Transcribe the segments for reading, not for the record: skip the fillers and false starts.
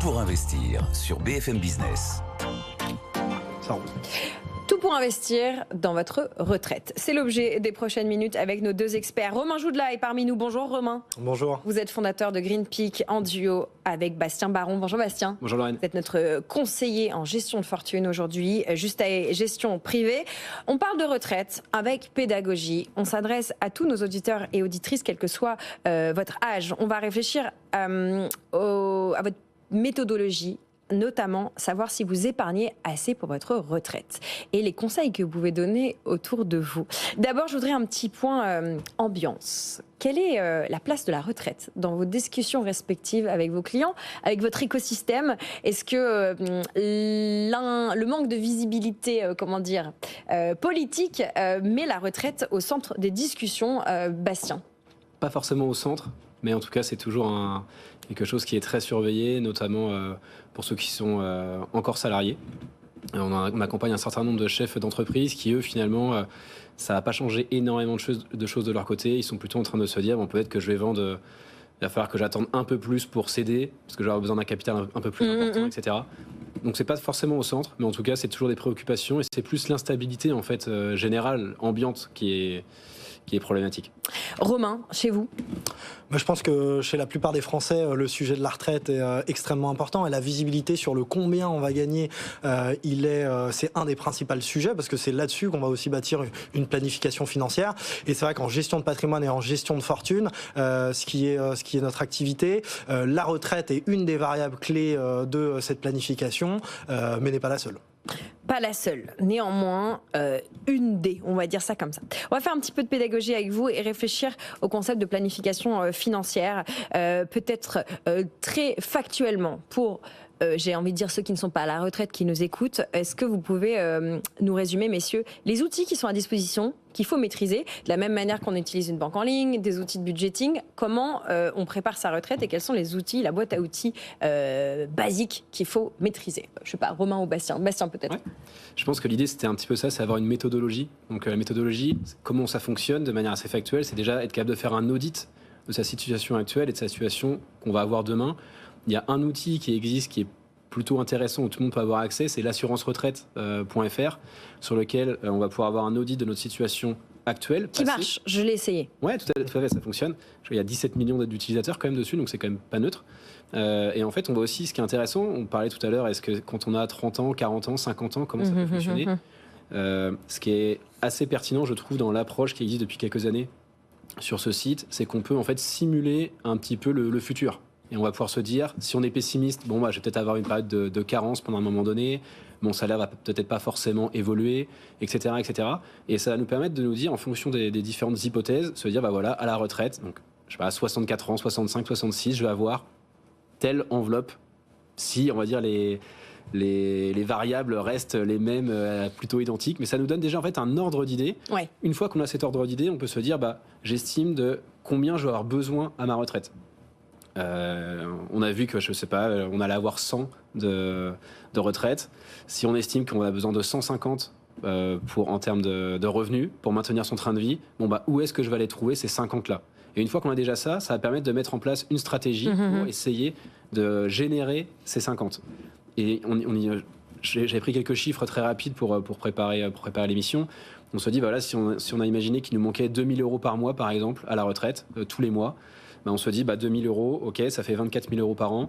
pour investir sur BFM Business. Ça roule. Tout pour investir dans votre retraite. C'est l'objet des prochaines minutes avec nos deux experts. Romain Joudla est parmi nous. Bonjour Romain. Bonjour. Vous êtes fondateur de Green Peak en duo avec Bastien Baron. Bonjour Bastien. Bonjour Lorraine. Vous êtes notre conseiller en gestion de fortune aujourd'hui, juste à gestion privée. On parle de retraite avec pédagogie. On s'adresse à tous nos auditeurs et auditrices, quel que soit votre âge. On va réfléchir à votre méthodologie, notamment savoir si vous épargnez assez pour votre retraite et les conseils que vous pouvez donner autour de vous. D'abord, je voudrais un petit point ambiance. Quelle est la place de la retraite dans vos discussions respectives avec vos clients, avec votre écosystème? Est-ce que le manque de visibilité, politique met la retraite au centre des discussions, Bastien? Pas forcément au centre, mais en tout cas c'est toujours quelque chose qui est très surveillé, notamment pour ceux qui sont encore salariés. On accompagne un certain nombre de chefs d'entreprise qui, eux, finalement, ça n'a pas changé énormément de choses de leur côté. Ils sont plutôt en train de se dire, bon, peut-être que je vais vendre, il va falloir que j'attende un peu plus pour céder, parce que j'aurai besoin d'un capital un peu plus important, etc. Donc c'est pas forcément au centre, mais en tout cas c'est toujours des préoccupations et c'est plus l'instabilité en fait générale, ambiante qui est problématique. Romain, chez vous? Moi, je pense que chez la plupart des Français, le sujet de la retraite est extrêmement important et la visibilité sur le combien on va gagner, c'est un des principaux sujets parce que c'est là-dessus qu'on va aussi bâtir une planification financière. Et c'est vrai qu'en gestion de patrimoine et en gestion de fortune, ce qui est notre activité, la retraite est une des variables clés de cette planification, mais n'est pas la seule. Pas la seule, néanmoins une des, on va dire ça comme ça. On va faire un petit peu de pédagogie avec vous et réfléchir au concept de planification financière, peut-être très factuellement pour, j'ai envie de dire ceux qui ne sont pas à la retraite, qui nous écoutent. Est-ce que vous pouvez nous résumer, messieurs, les outils qui sont à disposition, qu'il faut maîtriser, de la même manière qu'on utilise une banque en ligne, des outils de budgeting, comment on prépare sa retraite et quels sont les outils, la boîte à outils basique qu'il faut maîtriser? Je ne sais pas, Romain ou Bastien. Bastien peut-être. Ouais. Je pense que l'idée c'était un petit peu ça, c'est avoir une méthodologie. Donc la méthodologie, comment ça fonctionne de manière assez factuelle, c'est déjà être capable de faire un audit de sa situation actuelle et de sa situation qu'on va avoir demain. Il y a un outil qui existe qui est plutôt intéressant où tout le monde peut avoir accès, c'est l'assurance-retraite.fr sur lequel on va pouvoir avoir un audit de notre situation actuelle. Qui marche, je l'ai essayé. Ouais, tout à fait, ça fonctionne. Il y a 17 millions d'utilisateurs quand même dessus, donc c'est quand même pas neutre. Et en fait, on voit aussi ce qui est intéressant, on parlait tout à l'heure, est-ce que quand on a 30 ans, 40 ans, 50 ans, comment ça peut fonctionner ce qui est assez pertinent, je trouve, dans l'approche qui existe depuis quelques années sur ce site, c'est qu'on peut en fait simuler un petit peu le futur. Et on va pouvoir se dire, si on est pessimiste, bon, je vais peut-être avoir une période de carence pendant un moment donné, mon salaire va peut-être pas forcément évoluer, etc., etc. Et ça va nous permettre de nous dire, en fonction des différentes hypothèses, se dire, voilà, à la retraite, donc, je sais pas, à 64 ans, 65, 66, je vais avoir telle enveloppe, si, on va dire, les variables restent les mêmes, plutôt identiques, mais ça nous donne déjà en fait un ordre d'idée. Ouais. Une fois qu'on a cet ordre d'idée, on peut se dire, j'estime de combien je vais avoir besoin à ma retraite. On a vu que, je sais pas, on allait avoir 100 de retraite. Si on estime qu'on a besoin de 150 en termes de revenus pour maintenir son train de vie, où est-ce que je vais aller trouver ces 50-là? Et une fois qu'on a déjà ça, ça va permettre de mettre en place une stratégie pour essayer de générer ces 50. Et j'avais pris quelques chiffres très rapides pour préparer l'émission. On se dit, si on a imaginé qu'il nous manquait 2 000 € par mois, par exemple, à la retraite, tous les mois, on se dit 2 000 €, ok, ça fait 24 000 € par an.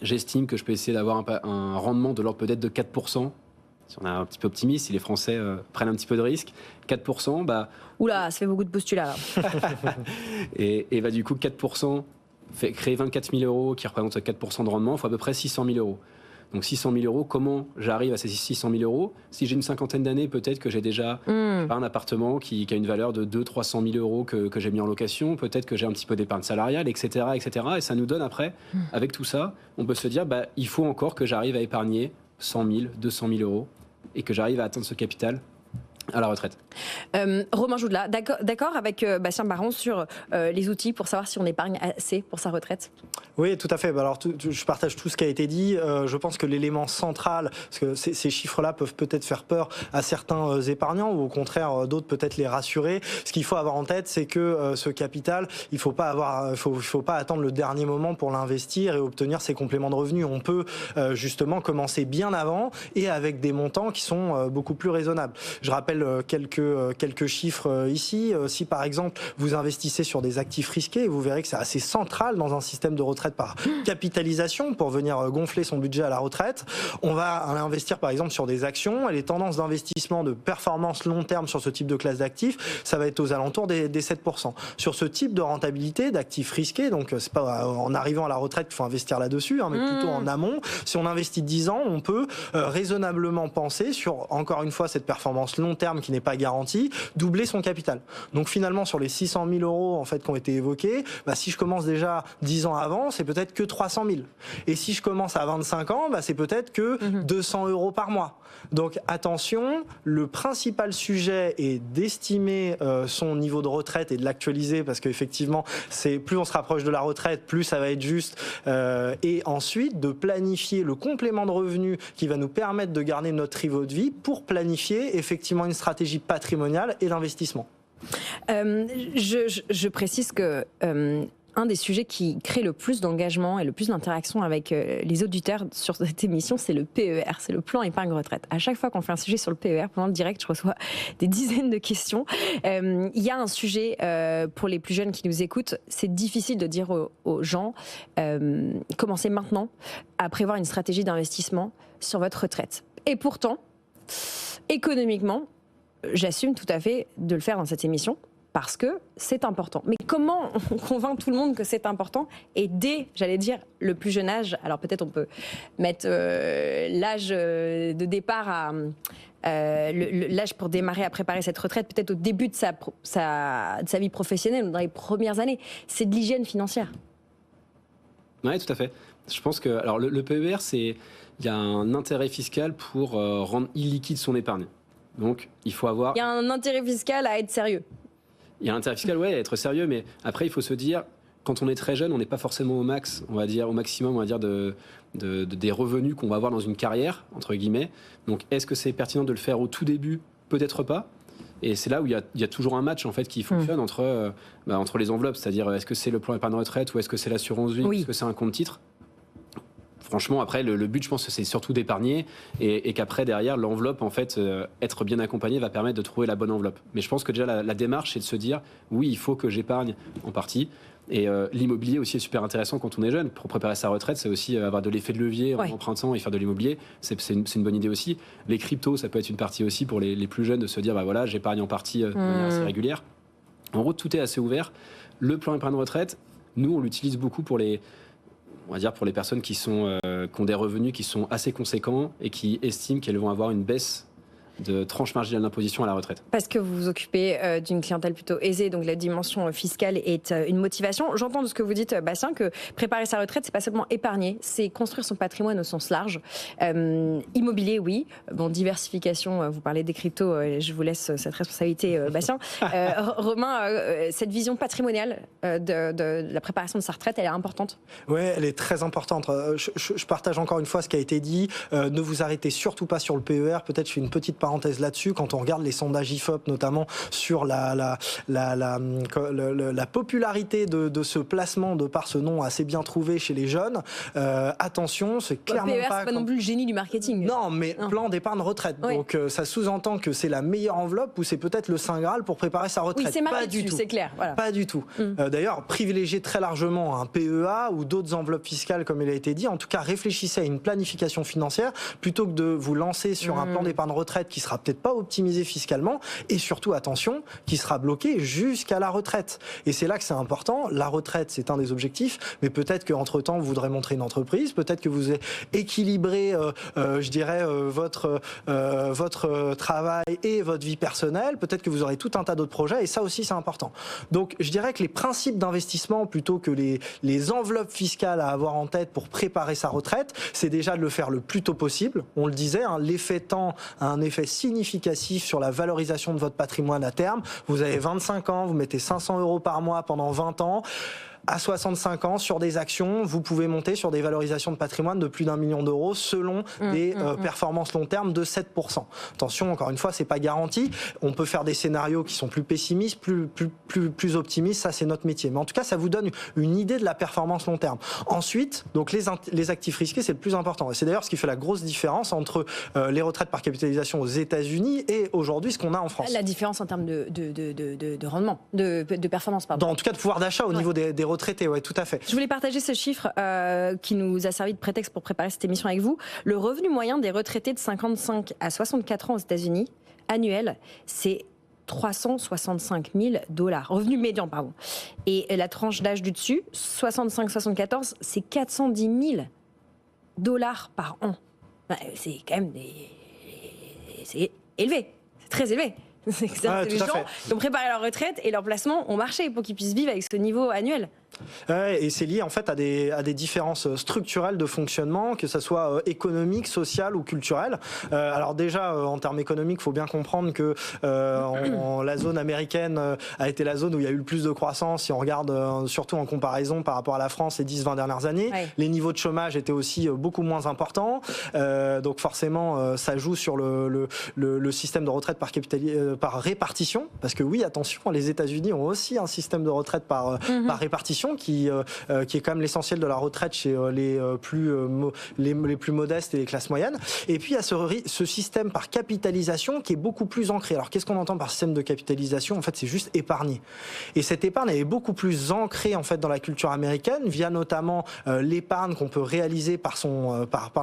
J'estime que je peux essayer d'avoir un rendement de l'ordre peut-être de 4%. Si on est un petit peu optimiste, si les Français prennent un petit peu de risque, 4%, Oula, ça fait beaucoup de postulats. et du coup, 4% fait créer 24 000 € qui représentent 4% de rendement, il faut à peu près 600 000 €. Donc 600 000 €, comment j'arrive à ces 600 000 €? Si j'ai une cinquantaine d'années, peut-être que j'ai déjà un appartement qui a une valeur de 200 000 à 300 000 € que j'ai mis en location, peut-être que j'ai un petit peu d'épargne salariale, etc., etc. Et ça nous donne après, avec tout ça, on peut se dire, il faut encore que j'arrive à épargner 100 000, 200 000 € et que j'arrive à atteindre ce capital à la retraite. Romain Joudla, d'accord avec Bastien Baron sur les outils pour savoir si on épargne assez pour sa retraite? Oui, tout à fait. Alors, je partage tout ce qui a été dit. Je pense que l'élément central, parce que ces chiffres-là peuvent peut-être faire peur à certains épargnants ou au contraire d'autres peut-être les rassurer. Ce qu'il faut avoir en tête, c'est que ce capital, il faut pas attendre le dernier moment pour l'investir et obtenir ses compléments de revenus. On peut justement commencer bien avant et avec des montants qui sont beaucoup plus raisonnables. Je rappelle quelques chiffres ici. Si par exemple vous investissez sur des actifs risqués, vous verrez que c'est assez central dans un système de retraite par capitalisation pour venir gonfler son budget à la retraite. On va investir par exemple sur des actions et les tendances d'investissement de performance long terme sur ce type de classe d'actifs, ça va être aux alentours des 7%. Sur ce type de rentabilité d'actifs risqués, donc c'est pas en arrivant à la retraite qu'il faut investir là-dessus, mais plutôt en amont. Si on investit 10 ans, on peut raisonnablement penser sur, encore une fois, cette performance long terme qui n'est pas garantie, doubler son capital. Donc finalement, sur les 600 000 euros en fait, qui ont été évoqués, si je commence déjà 10 ans avant, c'est peut-être que 300 000. Et si je commence à 25 ans, c'est peut-être que 200 euros par mois. Donc attention, le principal sujet est d'estimer son niveau de retraite et de l'actualiser parce qu'effectivement, plus on se rapproche de la retraite, plus ça va être juste. Et ensuite, de planifier le complément de revenus qui va nous permettre de garder notre niveau de vie pour planifier effectivement une stratégie patrimoniale et d'investissement. Je précise que un des sujets qui crée le plus d'engagement et le plus d'interaction avec les auditeurs sur cette émission, c'est le PER, c'est le plan épargne retraite. À chaque fois qu'on fait un sujet sur le PER, pendant le direct, je reçois des dizaines de questions. Il y a un sujet pour les plus jeunes qui nous écoutent, c'est difficile de dire aux gens, commencez maintenant à prévoir une stratégie d'investissement sur votre retraite. Et pourtant, économiquement, j'assume tout à fait de le faire dans cette émission parce que c'est important. Mais comment on convainc tout le monde que c'est important et dès, j'allais dire, le plus jeune âge, alors peut-être on peut mettre l'âge de départ à... l'âge pour démarrer à préparer cette retraite, peut-être au début de sa vie professionnelle, dans les premières années, c'est de l'hygiène financière. Oui, tout à fait. Je pense que alors le PER, il y a un intérêt fiscal pour rendre illiquide son épargne. Donc, il faut avoir... Il y a un intérêt fiscal à être sérieux. Il y a un intérêt fiscal, ouais, à être sérieux, mais après, il faut se dire, quand on est très jeune, on n'est pas forcément au max, on va dire, au maximum, on va dire, des revenus qu'on va avoir dans une carrière, entre guillemets. Donc, est-ce que c'est pertinent de le faire au tout début? Peut-être pas. Et c'est là où il y a toujours un match en fait qui fonctionne entre les enveloppes, c'est-à-dire est-ce que c'est le plan épargne retraite ou est-ce que c'est l'assurance vie, est-ce que c'est un compte titre? Franchement, après, le but, je pense que c'est surtout d'épargner et qu'après, derrière, l'enveloppe, en fait, être bien accompagnée va permettre de trouver la bonne enveloppe. Mais je pense que déjà, la démarche, c'est de se dire, oui, il faut que j'épargne en partie. Et l'immobilier aussi est super intéressant quand on est jeune. Pour préparer sa retraite, c'est aussi avoir de l'effet de levier en empruntant et faire de l'immobilier. C'est une bonne idée aussi. Les cryptos, ça peut être une partie aussi pour les plus jeunes de se dire, voilà, j'épargne en partie de manière assez régulière. En gros, tout est assez ouvert. Le plan épargne retraite, nous, on l'utilise beaucoup pour les personnes qui ont des revenus qui sont assez conséquents et qui estiment qu'elles vont avoir une baisse de tranche marginale d'imposition à la retraite. Parce que vous vous occupez d'une clientèle plutôt aisée, donc la dimension fiscale est une motivation. J'entends de ce que vous dites, Bastien, que préparer sa retraite, c'est pas seulement épargner, c'est construire son patrimoine au sens large. Immobilier, oui. Bon, diversification, vous parlez des cryptos, je vous laisse cette responsabilité, Bastien. Romain, cette vision patrimoniale de la préparation de sa retraite, elle est importante? Oui, elle est très importante. Je partage encore une fois ce qui a été dit. Ne vous arrêtez surtout pas sur le PER. Peut-être je fais une petite parenthèse là-dessus. Quand on regarde les sondages IFOP, notamment sur la popularité de ce placement de par ce nom assez bien trouvé chez les jeunes, attention, c'est clairement PER, c'est pas non plus le génie du marketing. Non, mais plan d'épargne retraite. Oui. Donc ça sous-entend que c'est la meilleure enveloppe ou c'est peut-être le Saint Graal pour préparer sa retraite. Oui, c'est marqué pas du dessus, tout. C'est clair. Voilà. Pas du tout. D'ailleurs, privilégiez très largement un PEA ou d'autres enveloppes fiscales, comme il a été dit. En tout cas, réfléchissez à une planification financière plutôt que de vous lancer sur un plan d'épargne retraite qui sera peut-être pas optimisé fiscalement et surtout, attention, qui sera bloqué jusqu'à la retraite. Et c'est là que c'est important. La retraite, c'est un des objectifs, mais peut-être qu'entre-temps, vous voudrez montrer une entreprise, peut-être que vous équilibrez, votre travail et votre vie personnelle, peut-être que vous aurez tout un tas d'autres projets, et ça aussi, c'est important. Donc, je dirais que les principes d'investissement, plutôt que les enveloppes fiscales à avoir en tête pour préparer sa retraite, c'est déjà de le faire le plus tôt possible. On le disait, l'effet temps a un effet significatif sur la valorisation de votre patrimoine à terme. Vous avez 25 ans, vous mettez 500 € par mois pendant 20 ans. À 65 ans, sur des actions, vous pouvez monter sur des valorisations de patrimoine de plus d'1 million d'euros selon des performances long terme de 7%. Attention, encore une fois, c'est pas garanti. On peut faire des scénarios qui sont plus pessimistes, plus optimistes. Ça, c'est notre métier. Mais en tout cas, ça vous donne une idée de la performance long terme. Ensuite, donc les actifs risqués, c'est le plus important. Et c'est d'ailleurs ce qui fait la grosse différence entre les retraites par capitalisation aux États-Unis et aujourd'hui ce qu'on a en France. La différence en termes de rendement, de performance, pardon. En tout cas, de pouvoir d'achat au niveau des retraités, ouais, tout à fait. Je voulais partager ce chiffre qui nous a servi de prétexte pour préparer cette émission avec vous. Le revenu moyen des retraités de 55 à 64 ans aux États-Unis, annuel, c'est 365 000 $. Revenu médian, pardon. Et la tranche d'âge du dessus, 65-74, c'est 410 000 $ par an. C'est quand même c'est élevé. C'est très élevé. C'est les gens qui ont préparé leur retraite et leur placement ont marché pour qu'ils puissent vivre avec ce niveau annuel. Et c'est lié en fait à des différences structurelles de fonctionnement, que ce soit économique, social ou culturel. Alors déjà en termes économiques, il faut bien comprendre que la zone américaine a été la zone où il y a eu le plus de croissance. Si on regarde surtout en comparaison par rapport à la France ces 10-20 dernières années, les niveaux de chômage étaient aussi beaucoup moins importants. Donc forcément, ça joue sur le système de retraite par répartition, parce que oui, attention, les États-Unis ont aussi un système de retraite par répartition qui est quand même l'essentiel de la retraite chez les plus modestes et les classes moyennes. Et puis il y a ce système par capitalisation qui est beaucoup plus ancré. Alors qu'est-ce qu'on entend par système de capitalisation ? En fait, c'est juste épargner. Et cette épargne elle est beaucoup plus ancrée en fait dans la culture américaine via notamment l'épargne qu'on peut réaliser par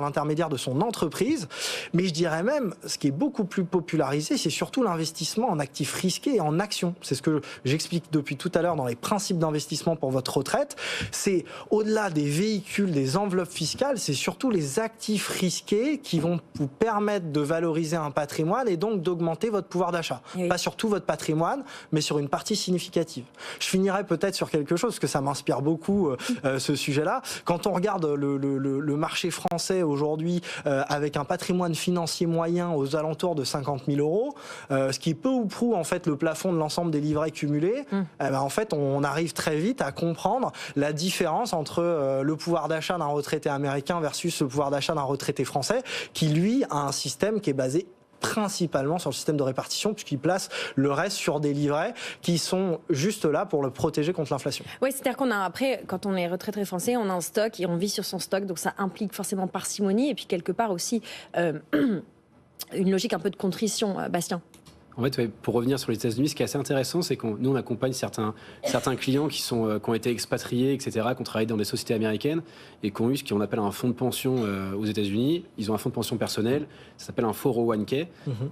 l'intermédiaire de son entreprise. Mais je dirais même, ce qui est beaucoup plus popularisé, c'est surtout l'investissement en actifs risqués et en actions. C'est ce que j'explique depuis tout à l'heure dans les principes d'investissement pour votre retraite. C'est au-delà des véhicules, des enveloppes fiscales, c'est surtout les actifs risqués qui vont vous permettre de valoriser un patrimoine et donc d'augmenter votre pouvoir d'achat. Oui. Pas sur tout votre patrimoine, mais sur une partie significative. Je finirai peut-être sur quelque chose, parce que ça m'inspire beaucoup ce sujet-là. Quand on regarde le marché français aujourd'hui avec un patrimoine financier moyen aux alentours de 50 000 €, ce qui est peu ou prou en fait le plafond de l'ensemble des livrets cumulés, en fait on arrive très vite à comprendre la différence entre le pouvoir d'achat d'un retraité américain versus le pouvoir d'achat d'un retraité français, qui lui a un système qui est basé principalement sur le système de répartition, puisqu'il place le reste sur des livrets qui sont juste là pour le protéger contre l'inflation. Oui, c'est-à-dire qu'on a après, quand on est retraité français, on a un stock et on vit sur son stock, donc ça implique forcément parcimonie et puis quelque part aussi une logique un peu de contrition, Bastien. En fait, pour revenir sur les États-Unis, ce qui est assez intéressant, c'est que nous, on accompagne certains clients qui ont été expatriés, etc., qui ont travaillé dans des sociétés américaines et qui ont eu ce qu'on appelle un fonds de pension aux États-Unis. Ils ont un fonds de pension personnel, ça s'appelle un 401k.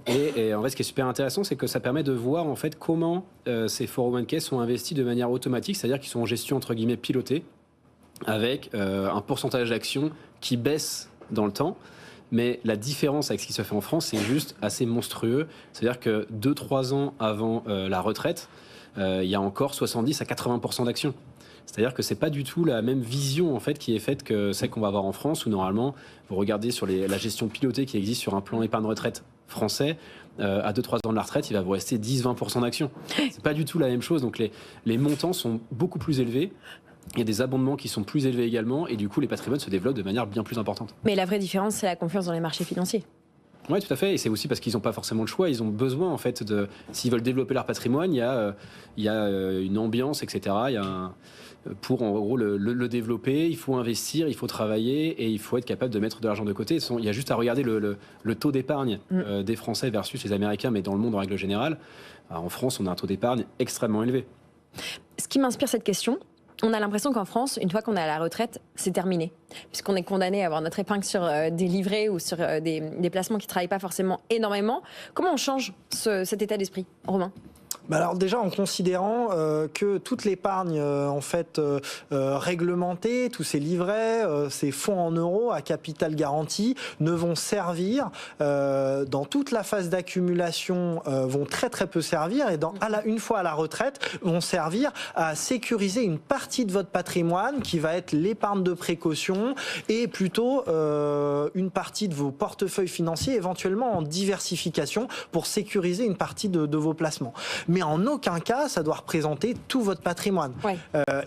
Et en fait, ce qui est super intéressant, c'est que ça permet de voir en fait comment ces 401k sont investis de manière automatique, c'est-à-dire qu'ils sont en gestion entre guillemets pilotée, avec un pourcentage d'actions qui baisse dans le temps. Mais la différence avec ce qui se fait en France, c'est juste assez monstrueux. C'est-à-dire que 2-3 ans avant la retraite, il y a encore 70 à 80% d'actions. C'est-à-dire que c'est pas du tout la même vision en fait qui est faite que celle qu'on va avoir en France, où normalement, vous regardez sur la gestion pilotée qui existe sur un plan épargne retraite français, à 2-3 ans de la retraite, il va vous rester 10-20% d'actions. C'est pas du tout la même chose. Donc les montants sont beaucoup plus élevés. Il y a des abondements qui sont plus élevés également, et du coup, les patrimoines se développent de manière bien plus importante. Mais la vraie différence, c'est la confiance dans les marchés financiers. Oui, tout à fait. Et c'est aussi parce qu'ils n'ont pas forcément le choix. Ils ont besoin, en fait, s'ils veulent développer leur patrimoine, il y a une ambiance, etc. Pour, en gros, le développer, il faut investir, il faut travailler, et il faut être capable de mettre de l'argent de côté. Il y a juste à regarder le taux d'épargne des Français versus les Américains, mais dans le monde en règle générale. En France, on a un taux d'épargne extrêmement élevé. Ce qui m'inspire cette question, on a l'impression qu'en France, une fois qu'on est à la retraite, c'est terminé. Puisqu'on est condamné à avoir notre épingle sur des livrets ou sur des placements qui ne travaillent pas forcément énormément. Comment on change cet état d'esprit, Romain ? Alors déjà en considérant que toute l'épargne en fait réglementée, tous ces livrets, ces fonds en euros à capital garanti ne vont servir dans toute la phase d'accumulation, vont très très peu servir et une fois à la retraite vont servir à sécuriser une partie de votre patrimoine qui va être l'épargne de précaution et plutôt une partie de vos portefeuilles financiers éventuellement en diversification pour sécuriser une partie de vos placements. Mais en aucun cas, ça doit représenter tout votre patrimoine. Ouais.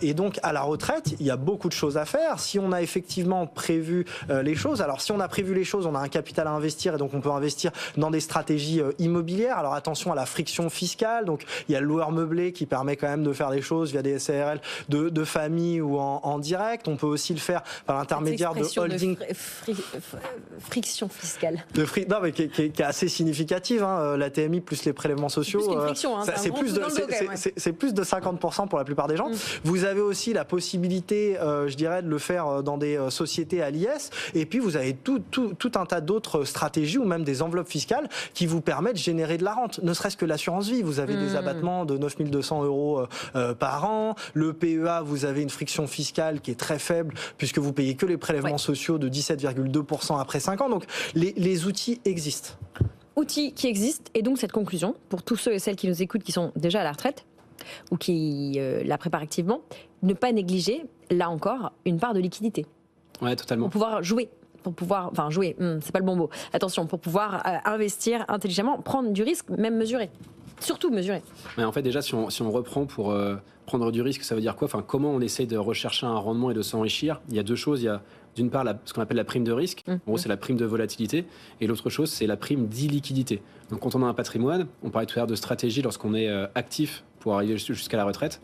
Et donc, à la retraite, il y a beaucoup de choses à faire. Si on a effectivement prévu les choses, alors si on a prévu les choses, on a un capital à investir et donc on peut investir dans des stratégies immobilières. Alors attention à la friction fiscale. Donc, il y a le loueur meublé qui permet quand même de faire des choses via des SARL de famille ou en direct. On peut aussi le faire par l'intermédiaire de holding. Friction fiscale. Non, mais qui est assez significative. Hein. La TMI plus les prélèvements sociaux. Plus qu'une friction, hein, c'est plus de 50% pour la plupart des gens. Vous avez aussi la possibilité, je dirais, de le faire dans des sociétés à l'IS. Et puis, vous avez tout un tas d'autres stratégies ou même des enveloppes fiscales qui vous permettent de générer de la rente. Ne serait-ce que l'assurance vie. Vous avez des abattements de 9 200 € par an. Le PEA, vous avez une friction fiscale qui est très faible puisque vous payez que les prélèvements sociaux de 17,2% après 5 ans. Donc, les outils existent. Outils qui existent, et donc cette conclusion, pour tous ceux et celles qui nous écoutent qui sont déjà à la retraite, ou qui la préparent activement, ne pas négliger, là encore, une part de liquidité. Ouais, totalement. Pour pouvoir jouer. Jouer, c'est pas le bon mot. Attention, pour pouvoir investir intelligemment, prendre du risque, même mesurer. Surtout mesurer. Mais en fait, déjà, si on reprend pour prendre du risque, ça veut dire quoi ? Enfin, comment on essaye de rechercher un rendement et de s'enrichir ? Il y a deux choses. Il y a d'une part ce qu'on appelle la prime de risque. En gros, c'est la prime de volatilité. Et l'autre chose, c'est la prime d'illiquidité. Donc, quand on a un patrimoine, on parlait tout à l'heure de stratégie lorsqu'on est actif pour arriver jusqu'à la retraite.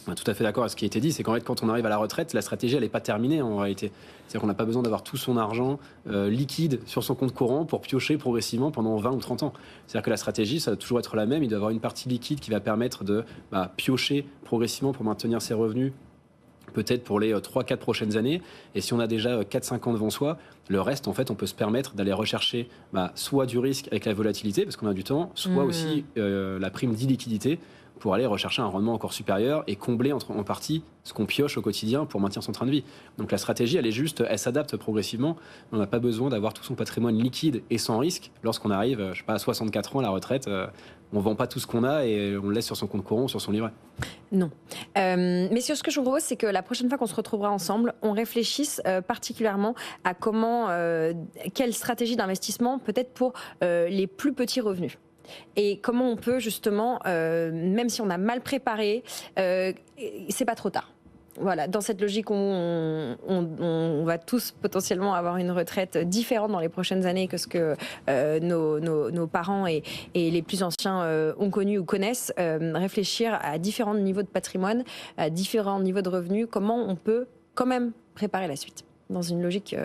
On est tout à fait d'accord avec ce qui a été dit. C'est qu'en fait, quand on arrive à la retraite, la stratégie, elle n'est pas terminée en réalité. C'est-à-dire qu'on n'a pas besoin d'avoir tout son argent liquide sur son compte courant pour piocher progressivement pendant 20 ou 30 ans. C'est-à-dire que la stratégie, ça doit toujours être la même. Il doit y avoir une partie liquide qui va permettre de piocher progressivement pour maintenir ses revenus, peut-être pour les 3-4 prochaines années. Et si on a déjà 4-5 ans devant soi, le reste, en fait, on peut se permettre d'aller rechercher soit du risque avec la volatilité, parce qu'on a du temps, soit aussi la prime d'illiquidité pour aller rechercher un rendement encore supérieur et combler en partie ce qu'on pioche au quotidien pour maintenir son train de vie. Donc la stratégie, elle s'adapte progressivement. On n'a pas besoin d'avoir tout son patrimoine liquide et sans risque. Lorsqu'on arrive, à 64 ans à la retraite, on ne vend pas tout ce qu'on a et on le laisse sur son compte courant ou sur son livret. Non. Messieurs, ce que je vous propose, c'est que la prochaine fois qu'on se retrouvera ensemble, on réfléchisse particulièrement à quelle stratégie d'investissement peut-être pour les plus petits revenus. Et comment on peut justement, même si on a mal préparé, c'est pas trop tard. Voilà, dans cette logique, on va tous potentiellement avoir une retraite différente dans les prochaines années que ce que nos parents et les plus anciens ont connu ou connaissent. Réfléchir à différents niveaux de patrimoine, à différents niveaux de revenus, comment on peut quand même préparer la suite dans une logique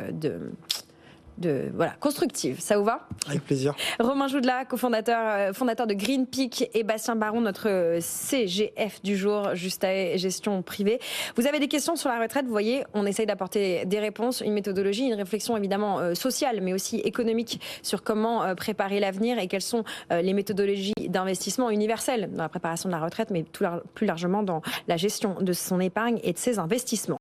constructive. Ça vous va ? Avec plaisir. Romain Joudela, fondateur de Green Peak, et Bastien Baron, notre CGF du jour, Justae Gestion Privée. Vous avez des questions sur la retraite, vous voyez, on essaye d'apporter des réponses, une méthodologie, une réflexion évidemment sociale, mais aussi économique sur comment préparer l'avenir et quelles sont les méthodologies d'investissement universelles dans la préparation de la retraite, mais plus largement dans la gestion de son épargne et de ses investissements.